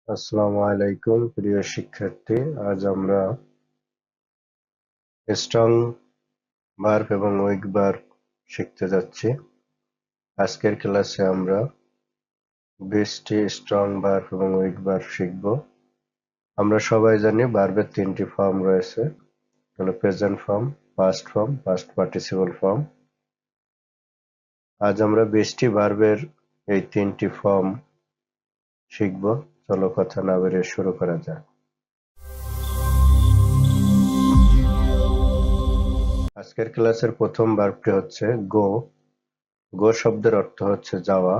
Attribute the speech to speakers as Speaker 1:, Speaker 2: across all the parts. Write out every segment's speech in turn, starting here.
Speaker 1: আসসালামু আলাইকুম প্রিয় শিক্ষার্থী। আজ আমরা স্ট্রং ভার্ব এবং উইক ভার্ব শিখতে যাচ্ছি। আজকের ক্লাসে আমরা 20টি স্ট্রং ভার্ব এবং উইক ভার্ব শিখব। আমরা সবাই জানি ভার্বের 3টি ফর্ম রয়েছে, হলো present form, past form, past participle form. আজ আমরা 20টি ভার্বের এই 3টি ফর্ম শিখব। চলো কথা না বেরিয়ে শুরু করা যাক। আজকের ক্লাসের প্রথম ভার্বটি হচ্ছে গো। গো শব্দের অর্থ হচ্ছে যাওয়া।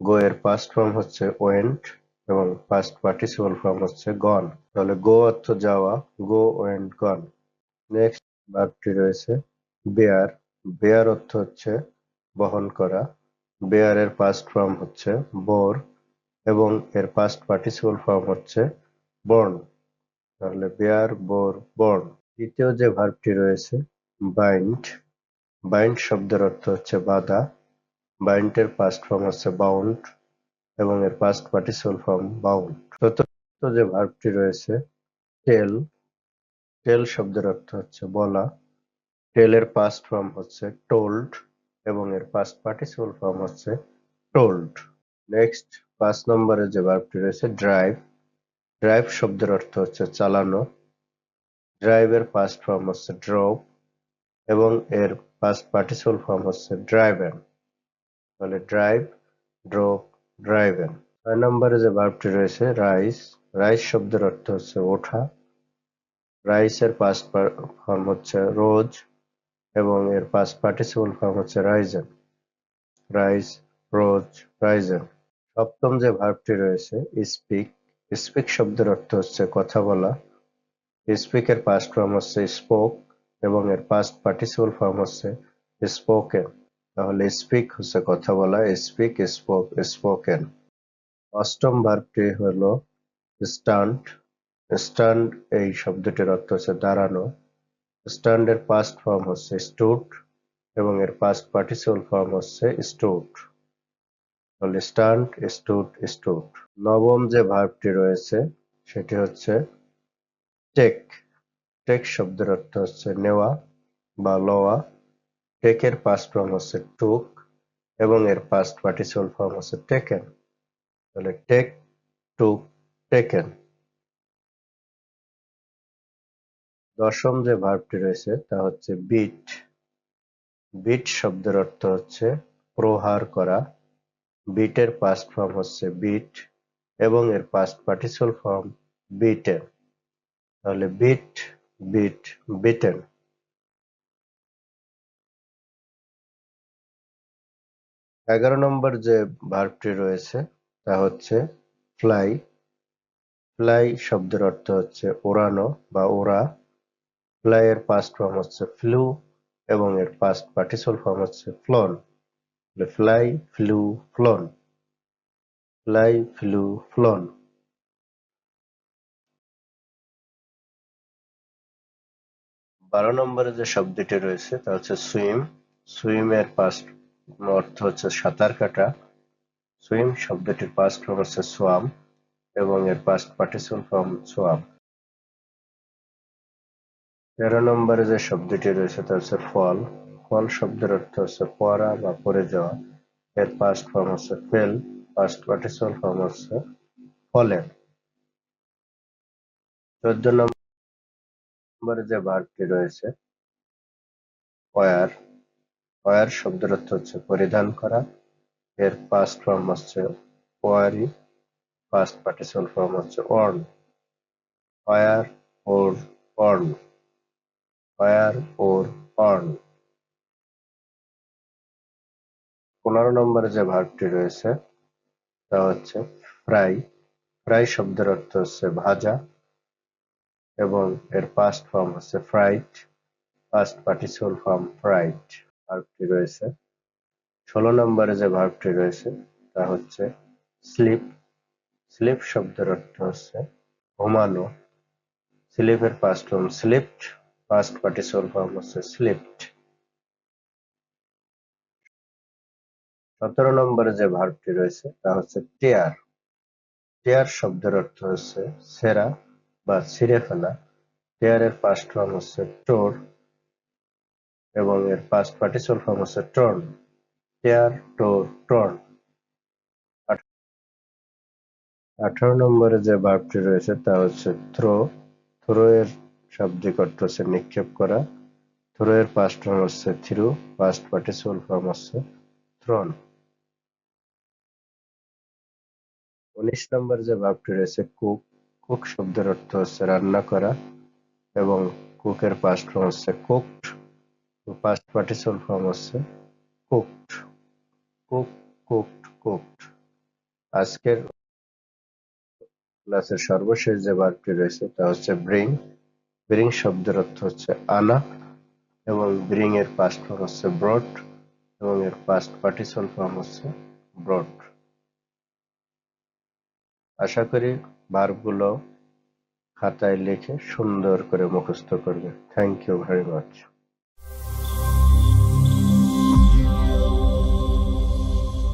Speaker 1: গো এর পাস্ট ফর্ম হচ্ছে ওয়েন্ট এবং পাস্ট পার্টিসিপল ফর্ম হচ্ছে গন। তাহলে গো অর্থ যাওয়া, গো ওয়েন্ট গন। নেক্সট ভার্বটি রয়েছে বেয়ার। বেয়ার অর্থ হচ্ছে বহন করা। বেয়ার এর পাস্ট ফর্ম হচ্ছে বোর এবং এর পাস্ট পার্টিসিপল ফর্ম হচ্ছে বর্ন। তাহলে বেয়ার, বোর, বর্ন। দ্বিতীয় যে ভার্বটি রয়েছে বাইন্ড। বাইন্ড শব্দের অর্থ হচ্ছে বাঁধা। বাইন্ড এর পাস্ট ফর্ম হচ্ছে বাউন্ড এবং এর পাস্ট পার্টিসিপল ফর্ম বাউন্ড। চতুর্থ যে ভার্বটি রয়েছে টেল। টেল শব্দের অর্থ হচ্ছে বলা। টেল এর পাস্ট ফর্ম হচ্ছে টোল্ড এবং এর পাস্ট পার্টিসিপল ফর্ম হচ্ছে টোল্ড। নেক্সট 5 নম্বরে যে ভার্বটি রয়েছে ড্রাইভ। ড্রাইভ শব্দের অর্থ হচ্ছে চালানো। ড্রাইভ এর পাস্ট ফর্ম হচ্ছে ড্রপ এবং এর পাস্ট পার্টিসিপল ফর্ম হচ্ছে ড্রাইভেন। তাহলে ড্রাইভ, ড্রপ, ড্রাইভেন। 6 নম্বরে যে ভার্বটি রয়েছে রাইস। রাইস শব্দের অর্থ হচ্ছে ওঠা। রাইসের পাস্ট ফর্ম হচ্ছে রোজ এবং এর পাস্ট পার্টিসিপল ফর্ম হচ্ছে রাইজেন। রাইস, রোজ, রাইজেন। সপ্তম যে ভার্বটি রয়েছে স্পিক। স্পিক শব্দের অর্থ হচ্ছে কথা বলা। স্পিক এর পাস্ট ফর্ম হচ্ছে স্পোক এবং এর পাস্ট পার্টিসিপল ফর্ম হচ্ছে স্পোকেন। তাহলে স্পিক হচ্ছে কথা বলা, স্পিক, স্পোক, স্পোকেন। অষ্টম ভার্বটি হলো স্ট্যান্ড। স্ট্যান্ড এই শব্দটির অর্থ হচ্ছে দাঁড়ানো। স্ট্যান্ড এর পাস্ট ফর্ম হচ্ছে স্টুড এবং এর পাস্ট পার্টিসিপল ফর্ম হচ্ছে স্টুড। তাহলে স্ট্যান্ড, স্টুড, স্টুড। নবম যে ভার্বটি রয়েছে সেটি হচ্ছে টেক। টেক শব্দের অর্থ হচ্ছে নেওয়া বা লওয়া। টেক এর পাস্ট ফর্ম হচ্ছে টুক এবং এর পাস্ট পার্টিসিপল ফর্ম হচ্ছে টেকেন। তাহলে টেক, টুক, টেকেন। দশম যে ভার্বটি রয়েছে তা হচ্ছে বিট। বিট শব্দের অর্থ হচ্ছে প্রহার করা। বিট এর পাস্ট ফর্ম হচ্ছে বিট এবং এর পাস্ট পার্টিসিপল ফর্ম বিটেন। তাহলে বিট, বিট, বিটেন। 11 নম্বর যে ভার্বটি রয়েছে তা হচ্ছে ফ্লাই। ফ্লাই শব্দের অর্থ হচ্ছে ওড়ানো বা ওড়া। ফ্লাই এর পাস্ট ফর্ম হচ্ছে ফ্লু এবং এর পাস্ট পার্টিসিপল ফর্ম হচ্ছে flown. Fly, flu, flown. Fly, flu, flown. 12 নম্বরে যে শব্দটি রয়েছে তা হচ্ছে সুইম। সুইম এর পাস্ট অর্থ হচ্ছে সাঁতার কাটা। সুইম শব্দটির পাস্ট ফর্ম হচ্ছে সোয়াম এবং এর পাস্ট পার্টিসিপল ফর্ম সোয়াম। 13 নম্বরে যে শব্দটি রয়েছে তা হচ্ছে ফল। ফল শব্দের অর্থ হচ্ছে পড়া বা পড়ে যাওয়া। এর পাস্ট ফর্ম হচ্ছে ফেল, পাস্ট পার্টিসিপল ফর্ম হচ্ছে ফলেন। 14 নম্বরে যে ভার্বটি রয়েছে ওয়্যার। ওয়্যার শব্দের অর্থ হচ্ছে পরিধান করা। এর পাস্ট ফর্ম হচ্ছে ওয়ারি, পাস্ট পার্টিসিপল ফর্ম হচ্ছে অর্ন। ওয়্যার, ওর, অর্ন। ওয়্যার, ওর, অর্ন। 15 নম্বরে যে ভার্বটি রয়েছে তা হচ্ছে ফ্রাই। ফ্রাই শব্দের অর্থ হচ্ছে ভাজা এবং এর পাস্ট ফর্ম হচ্ছে fried, past participle form fried. ভার্বটি রয়েছে 16 নম্বরে যে ভার্বটি রয়েছে তা হচ্ছে স্লিপ। স্লিপ শব্দের অর্থ হচ্ছে ঘুমানো। স্লিপের past form slipped, past participle form হচ্ছে স্লিপড। 17 নম্বরে যে ভার্বটি রয়েছে তা হচ্ছে টেয়ার। টেয়ার শব্দের অর্থ হচ্ছে ছেঁড়া বা ছিঁড়ে ফেলা। টেয়ারের পাস্ট ফর্ম হচ্ছে টোর এবং এর পাস্ট পার্টিসিপল ফর্ম হচ্ছে টর্ন। টেয়ার, টোর, টর্ন। 18 নম্বরে যে ভার্বটি রয়েছে তা হচ্ছে থ্রো। থ্রো এর শাব্দিক অর্থ হচ্ছে নিক্ষেপ করা। থ্রো এর পাস্ট ফর্ম হচ্ছে থ্রু, পাস্ট পার্টিসিপল ফর্ম হচ্ছে থ্রোন। 19 নম্বরে যে ভার্বটি রয়েছে কুক। কুক শব্দের অর্থ হচ্ছে রান্না করা এবং কুকের পাস্ট ফর্ম হচ্ছে কুকড, পাস্ট পার্টিসিপল ফর্ম হচ্ছে কুকড। Cook, cooked, cooked. আজকের ক্লাসের সর্বশেষ যে ভার্বটি রয়েছে তা হচ্ছে ব্রিং। ব্রিং শব্দের অর্থ হচ্ছে আনা এবং ব্রিং এর পাস্ট ফর্ম হচ্ছে ব্রট এবং এর পাস্ট পার্টিসিপল ফর্ম হচ্ছে ব্রট। আশা করি ভার্বগুলো খাতায় লিখে সুন্দর করে মুখস্থ করবে। Thank you very much.